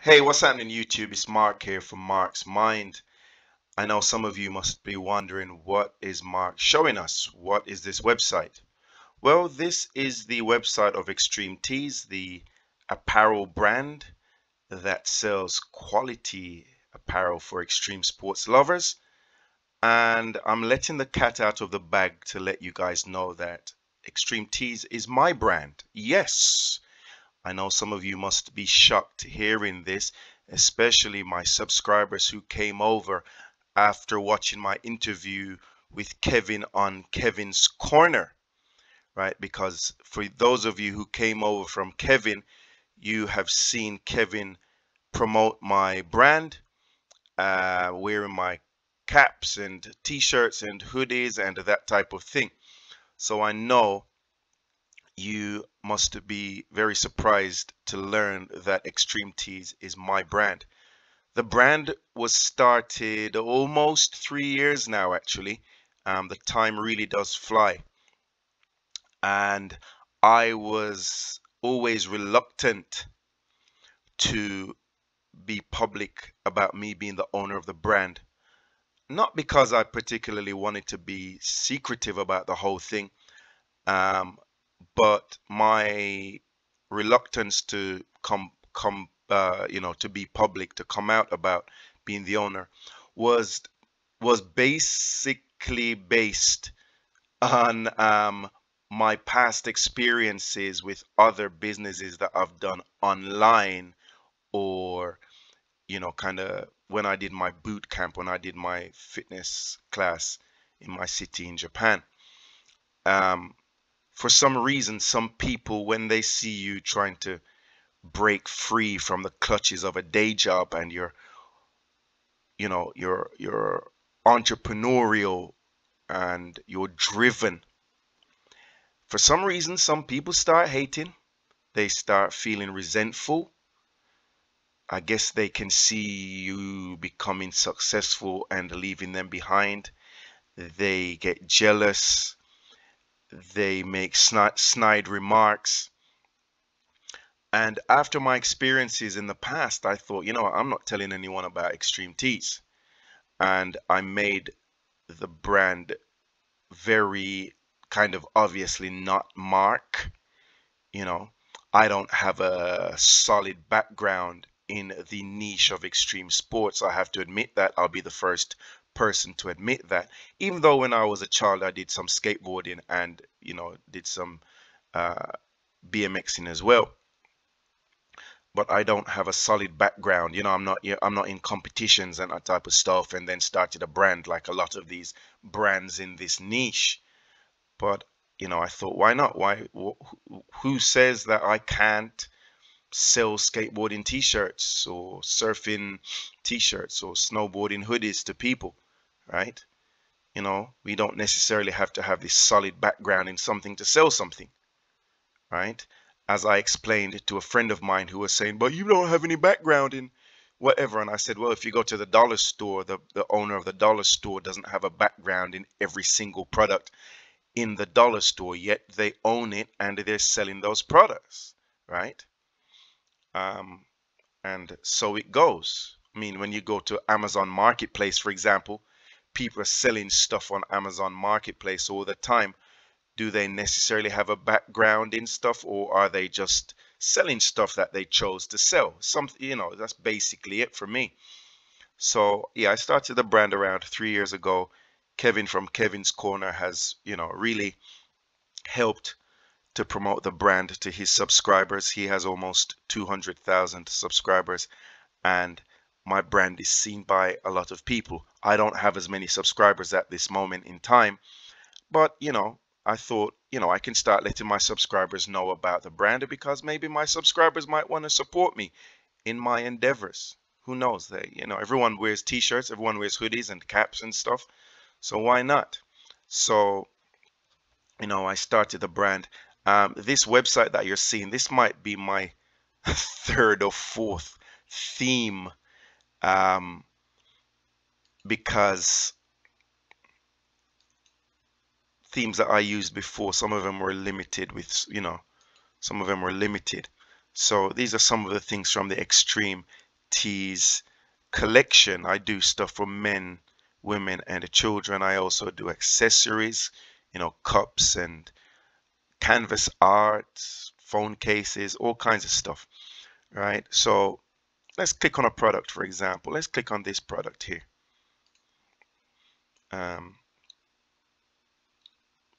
Hey, what's happening, YouTube? It's Mark here from Mark's Mind. I know some of you must be wondering, what is Mark showing us? What is this website? Well, this is the website of Extremetease, the apparel brand that sells quality apparel for extreme sports lovers. And I'm letting the cat out of the bag to let you guys know that Extremetease is my brand. Yes. I know some of you must be shocked hearing this, especially my subscribers who came over after watching my interview with Kevin on Kevin's Corner, right? Because for those of you who came over from Kevin, you have seen Kevin promote my brand, wearing my caps and t-shirts and hoodies and that type of thing. So I know you must be very surprised to learn that Extremetease is my brand. The brand was started almost 3 years now, actually. The time really does fly. And I was always reluctant to be public about me being the owner of the brand. Not because I particularly wanted to be secretive about the whole thing, um, but my reluctance to to be public, to come out about being the owner was basically based on my past experiences with other businesses that I've done online, or kind of when I did my boot camp, when I did my fitness class in my city in Japan. um, for some reason, some people, when they see you trying to break free from the clutches of a day job, and you're entrepreneurial and you're driven, for some reason some people start hating. They start feeling resentful. I guess they can see you becoming successful and leaving them behind. They get jealous. They make snide remarks. And after my experiences in the past, I thought, I'm not telling anyone about Extremetease. And I made the brand very kind of obviously not Mark. You know, I don't have a solid background in the niche of extreme sports. I have to admit that. I'll be the first person to admit that. Even though when I was a child, I did some skateboarding and, did some uh, BMXing as well. But I don't have a solid background. I'm not in competitions and that type of stuff, and then started a brand like a lot of these brands in this niche. But I thought, why not? Who says that I can't sell skateboarding t-shirts or surfing t-shirts or snowboarding hoodies to people, right? We don't necessarily have to have this solid background in something to sell something, right? As I explained to a friend of mine who was saying, but you don't have any background in whatever. And I said, well, if you go to the dollar store, the owner of the dollar store doesn't have a background in every single product in the dollar store, yet they own it and they're selling those products, right? Um, and so it goes. I mean, when you go to Amazon Marketplace, for example, people are selling stuff on Amazon Marketplace all the time. Do they necessarily have a background in stuff, or are they just selling stuff that they chose to sell? That's basically it for me. So yeah, I started the brand around 3 years ago. Kevin from Kevin's Corner has, really helped to promote the brand to his subscribers. He has almost 200,000 subscribers, and my brand is seen by a lot of people. I don't have as many subscribers at this moment in time, but I thought, I can start letting my subscribers know about the brand, because maybe my subscribers might want to support me in my endeavors. Who knows? Everyone wears t-shirts, everyone wears hoodies and caps and stuff. So why not? So, I started the brand. This website that you're seeing, this might be my third or fourth theme, um, because themes that I used before, some of them were limited some of them were limited. So these are some of the things from the Extreme Extremetease collection. I do stuff for men, women, and the children. I also do accessories, cups and canvas art, phone cases, all kinds of stuff, right? So let's click on a product, for example. Let's click on this product here.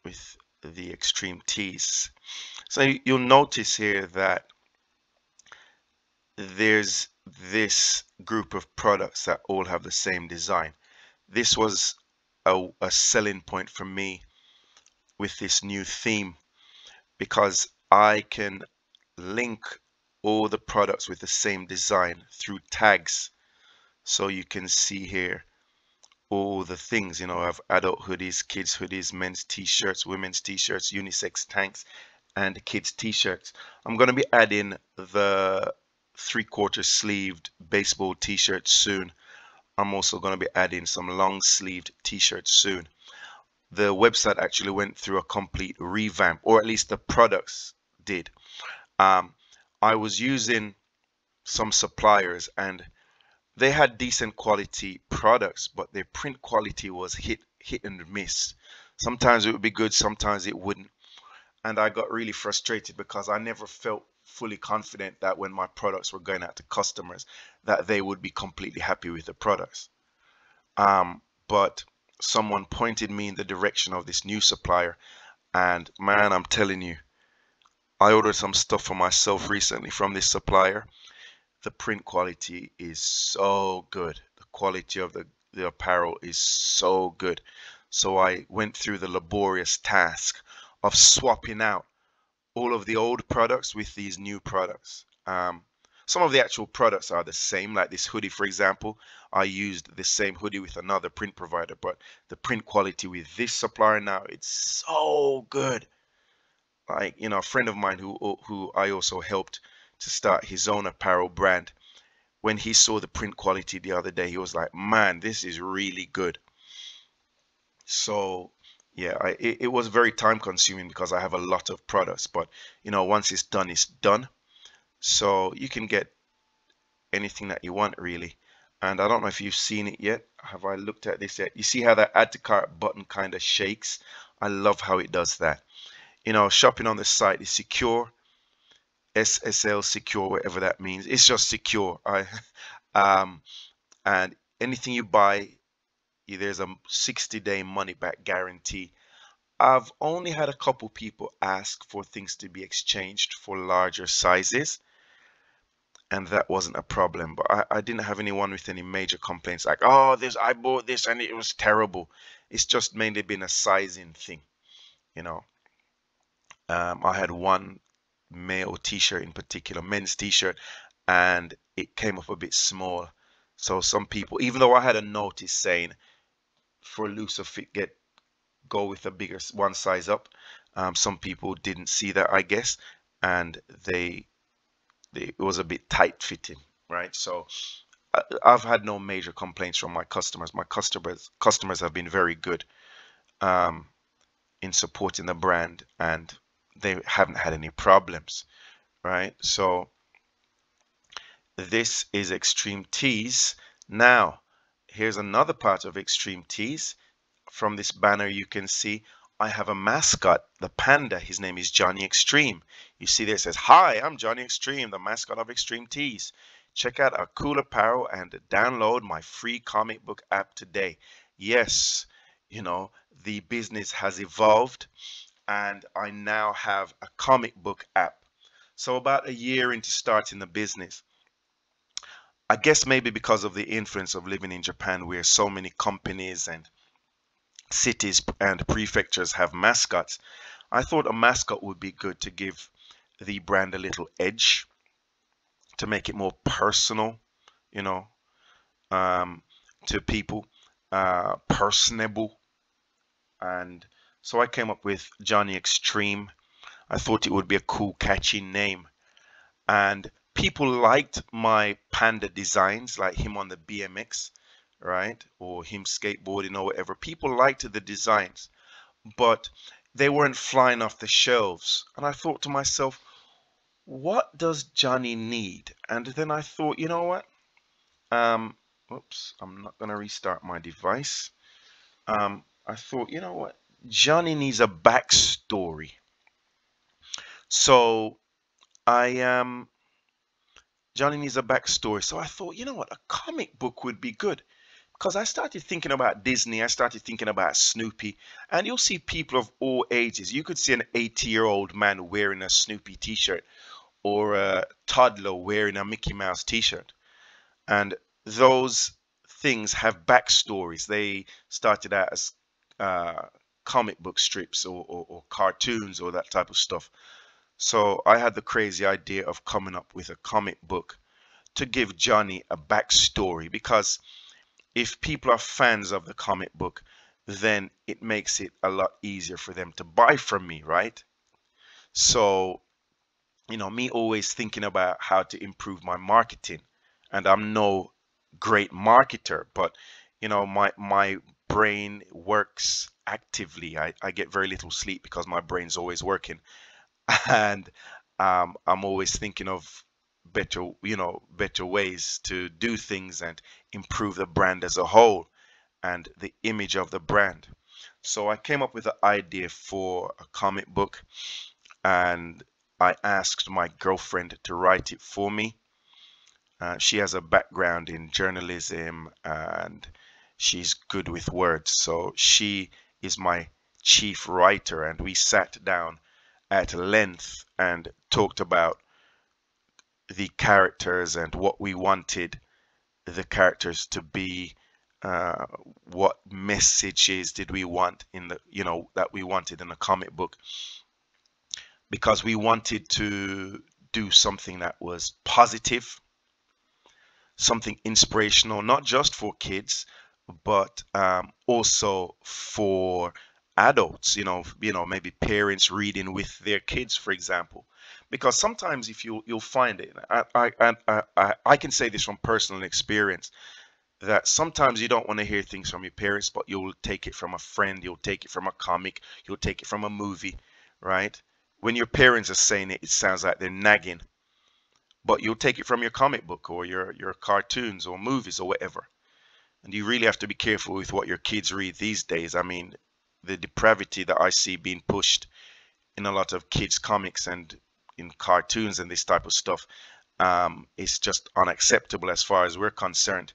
With the Extremetease. So you'll notice here that there's this group of products that all have the same design. This was a selling point for me with this new theme, because I can link all the products with the same design through tags. So you can see here all the things, I have adult hoodies, kids hoodies, men's t-shirts, women's t-shirts, unisex tanks, and kids t-shirts. I'm going to be adding the 3/4 sleeved baseball t-shirts soon. I'm also going to be adding some long sleeved t-shirts soon. The website actually went through a complete revamp, or at least the products did. I was using some suppliers and they had decent quality products, but their print quality was hit and miss. Sometimes it would be good, sometimes it wouldn't. And I got really frustrated because I never felt fully confident that when my products were going out to customers that they would be completely happy with the products. But someone pointed me in the direction of this new supplier, and man, I'm telling you, I ordered some stuff for myself recently from this supplier. The print quality is so good. The quality of the apparel is so good. So I went through the laborious task of swapping out all of the old products with these new products. Some of the actual products are the same, like this hoodie, for example. I used the same hoodie with another print provider, but the print quality with this supplier now, it's so good. Like, a friend of mine who I also helped to start his own apparel brand, when he saw the print quality the other day, he was like, man, this is really good. So yeah, it was very time consuming because I have a lot of products, but once it's done, it's done. So you can get anything that you want, really. And I don't know if you've seen it yet. Have I looked at this yet? You see how that add to cart button kind of shakes? I love how it does that. Shopping on the site is secure. SSL secure, whatever that means. It's just secure. And anything you buy, there's a 60-day money back guarantee. I've only had a couple people ask for things to be exchanged for larger sizes, and that wasn't a problem. But I didn't have anyone with any major complaints like, oh, I bought this and it was terrible. It's just mainly been a sizing thing, you know. I had one male t-shirt in particular, men's t-shirt, and it came up a bit small. So some people, even though I had a notice saying for a looser fit, go with a bigger one size up, some people didn't see that, I guess, and it was a bit tight fitting, right? So I've had no major complaints from my customers. My customers have been very good in supporting the brand, and they haven't had any problems, right? So this is Extremetease. Now, here's another part of Extremetease. From this banner, you can see I have a mascot, the panda. His name is Johnny Extreme. You see there it says, "Hi, I'm Johnny Extreme, the mascot of Extremetease. Check out our cool apparel and download my free comic book app today." Yes, the business has evolved, and I now have a comic book app. So about a year into starting the business, I guess maybe because of the influence of living in Japan, where so many companies and cities and prefectures have mascots, I thought a mascot would be good to give the brand a little edge, to make it more personal, you know, to people, personable. And so I came up with Johnny Extreme. I thought it would be a cool, catchy name. And people liked my panda designs, like him on the BMX, right? Or him skateboarding or whatever. People liked the designs, but they weren't flying off the shelves. And I thought to myself, what does Johnny need? And then I thought, you know what? Um, Whoops, I'm not gonna restart my device. I thought, you know what? Johnny needs a backstory. So I Johnny needs a backstory. So I thought, you know what? A comic book would be good. Because I started thinking about Disney, I started thinking about Snoopy, and you'll see people of all ages. You could see an 80-year-old man wearing a Snoopy t-shirt or a toddler wearing a Mickey Mouse t-shirt. And those things have backstories. They started out as uh, comic book strips or cartoons or that type of stuff. So I had the crazy idea of coming up with a comic book to give Johnny a backstory because if people are fans of the comic book, then it makes it a lot easier for them to buy from me, right? So, me always thinking about how to improve my marketing. And I'm no great marketer, but my brain works actively. I get very little sleep because my brain's always working. And I'm always thinking of better ways to do things and improve the brand as a whole and the image of the brand. So I came up with the idea for a comic book and I asked my girlfriend to write it for me. She has a background in journalism and she's good with words. So she is my chief writer, and we sat down at length and talked about the characters and what we wanted the characters to be. uh, what messages did we want in the that we wanted in a comic book, because we wanted to do something that was positive, something inspirational, not just for kids, but also for adults. Maybe parents reading with their kids, for example. Because sometimes, if you'll find it, I can say this from personal experience, that sometimes you don't want to hear things from your parents, but you'll take it from a friend, you'll take it from a comic, you'll take it from a movie, right? When your parents are saying it, it sounds like they're nagging, but you'll take it from your comic book or your cartoons or movies or whatever. And you really have to be careful with what your kids read these days. I mean, the depravity that I see being pushed in a lot of kids' comics and in cartoons and this type of stuff is just unacceptable as far as we're concerned.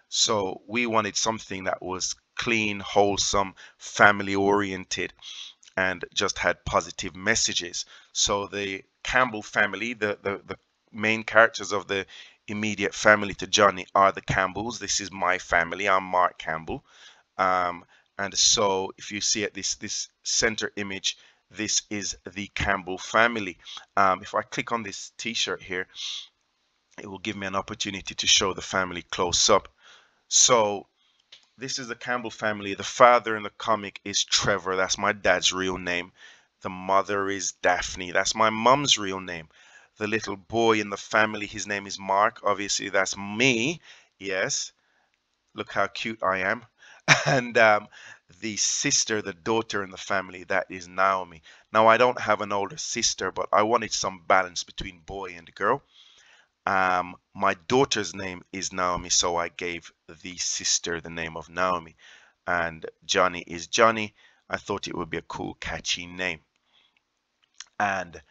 So we wanted something that was clean, wholesome, family oriented, and just had positive messages. So the Campbell family, the main characters of the immediate family to Johnny are the Campbells. This is my family. I'm Mark Campbell. Um, and so if you see at this center image, this is the Campbell family. If I click on this t-shirt here, it will give me an opportunity to show the family close up. So this is the Campbell family. The father in the comic is Trevor. That's my dad's real name. The mother is Daphne. That's my mom's real name. The little boy in the family, his name is Mark. Obviously, that's me. Yes. Look how cute I am. And the sister, the daughter in the family, that is Naomi. Now, I don't have an older sister, but I wanted some balance between boy and girl. My daughter's name is Naomi, so I gave the sister the name of Naomi. And Johnny is Johnny. I thought it would be a cool, catchy name. And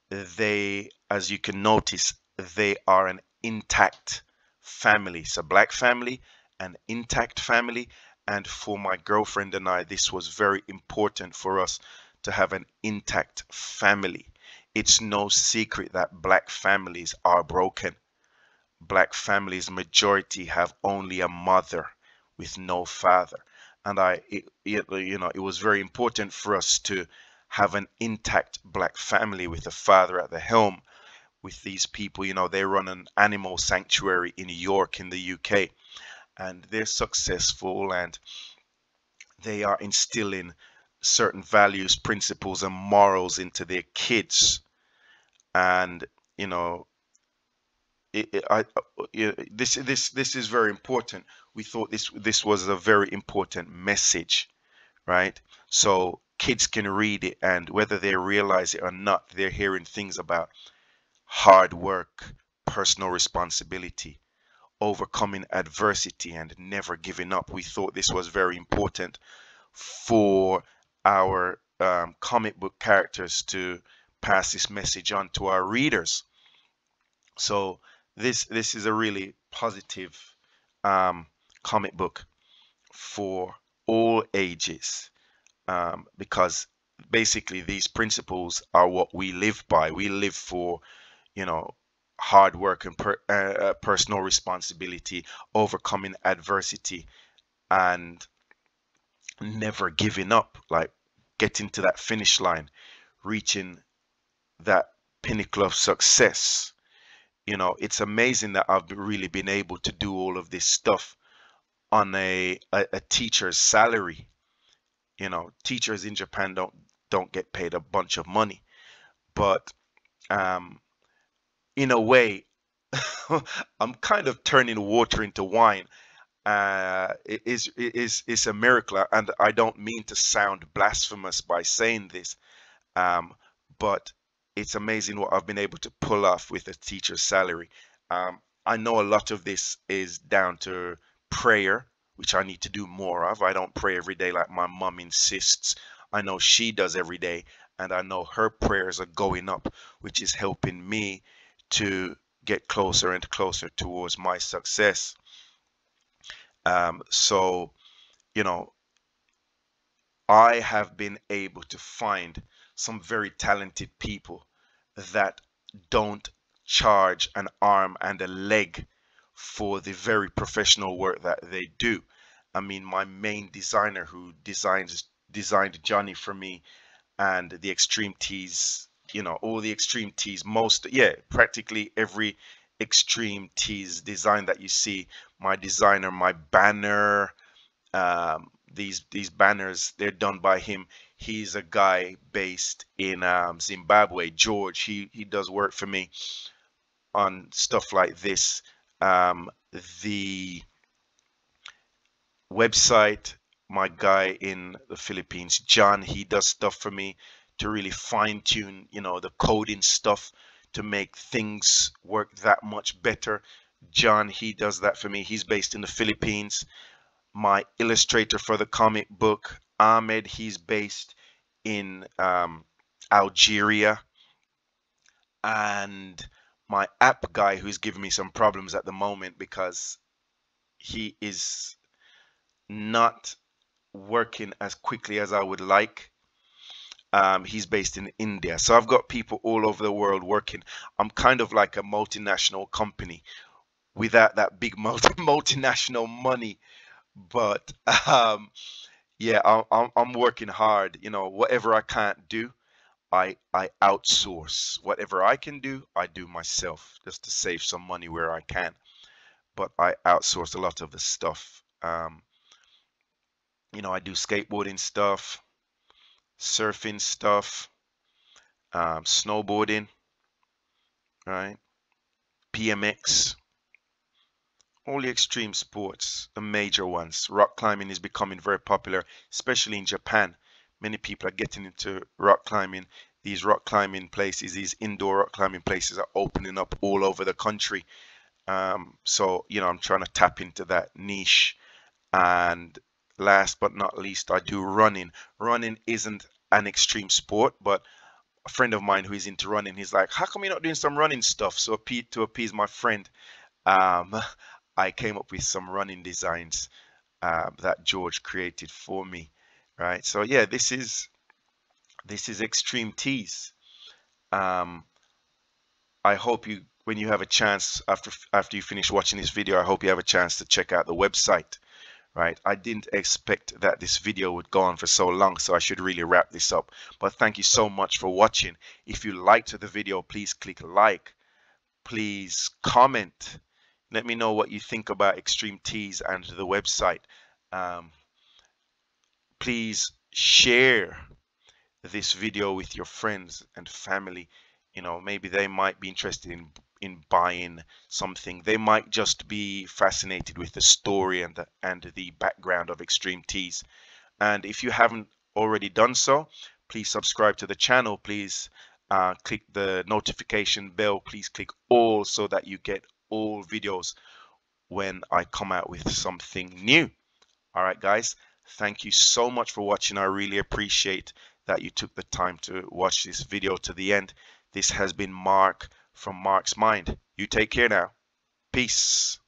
they, as you can notice, they are an intact family. It's a black family, an intact family. And for my girlfriend and I, this was very important for us to have an intact family. It's no secret that black families are broken. Black families majority have only a mother with no father, and it was very important for us to have an intact black family with a father at the helm. With these people, they run an animal sanctuary in York in the UK, and they're successful, and they are instilling certain values, principles, and morals into their kids. And you know this is very important. We thought this was a very important message, right? So kids can read it, and whether they realize it or not, they're hearing things about hard work, personal responsibility, overcoming adversity and never giving up. We thought this was very important for our comic book characters to pass this message on to our readers. So this is a really positive comic book for all ages, because basically these principles are what we live by. We live for, you know, hard work and personal responsibility, overcoming adversity, and never giving up, like getting to that finish line, reaching that pinnacle of success. You know, it's amazing that I've really been able to do all of this stuff on a teacher's salary. You know, teachers in Japan don't get paid a bunch of money, but um, in a way, I'm kind of turning water into wine. It's a miracle, and I don't mean to sound blasphemous by saying this, um, but it's amazing what I've been able to pull off with a teacher's salary. I know a lot of this is down to prayer, which I need to do more of. I don't pray every day like my mom insists. I know she does every day, and I know her prayers are going up, which is helping me to get closer and closer towards my success. So, you know, I have been able to find some very talented people that don't charge an arm and a leg for the very professional work that they do. I mean, my main designer who designed Johnny for me and the Extremetease, you know, all the Extremetease, practically every Extremetease design that you see, my designer, my banner, these banners, they're done by him. He's a guy based in Zimbabwe, George. He does work for me on stuff like this. The website, my guy in the Philippines, John, he does stuff for me to really fine tune, you know, the coding stuff to make things work that much better. John, he does that for me. He's based in the Philippines. My illustrator for the comic book, Ahmed, he's based in Algeria. And my app guy, who's giving me some problems at the moment because he is not working as quickly as I would like. He's based in India. So I've got people all over the world working. I'm kind of like a multinational company without that big multinational money. But yeah, I'm working hard. You know, whatever I can't do, I outsource. Whatever I can do, I do myself just to save some money where I can. But I outsource a lot of the stuff. You know, I do skateboarding stuff, surfing stuff, snowboarding, right? BMX, all the extreme sports, the major ones. Rock climbing is becoming very popular, especially in Japan. Many people are getting into rock climbing. These rock climbing places, these indoor rock climbing places are opening up all over the country. So, you know, I'm trying to tap into that niche. And last but not least, I do running. Running isn't an extreme sport, but a friend of mine who is into running, he's like, how come you're not doing some running stuff? So to appease my friend, um, I came up with some running designs that George created for me, right? So yeah, this is Extremetease. Um, I hope you, when you have a chance after you finish watching this video, I hope you have a chance to check out the website. Right, I didn't expect that this video would go on for so long, so I should really wrap this up. But thank you so much for watching. If you liked the video, please click like, please comment, let me know what you think about Extremetease and the website. Please share this video with your friends and family. You know, maybe they might be interested in buying something. They might just be fascinated with the story and the background of Extremetease. And if you haven't already done so, please subscribe to the channel. Please click the notification bell. Please click all so that you get all videos when I come out with something new. All right, guys, thank you so much for watching. I really appreciate that you took the time to watch this video to the end. This has been Mark from Mark's Mind. You take care now. Peace.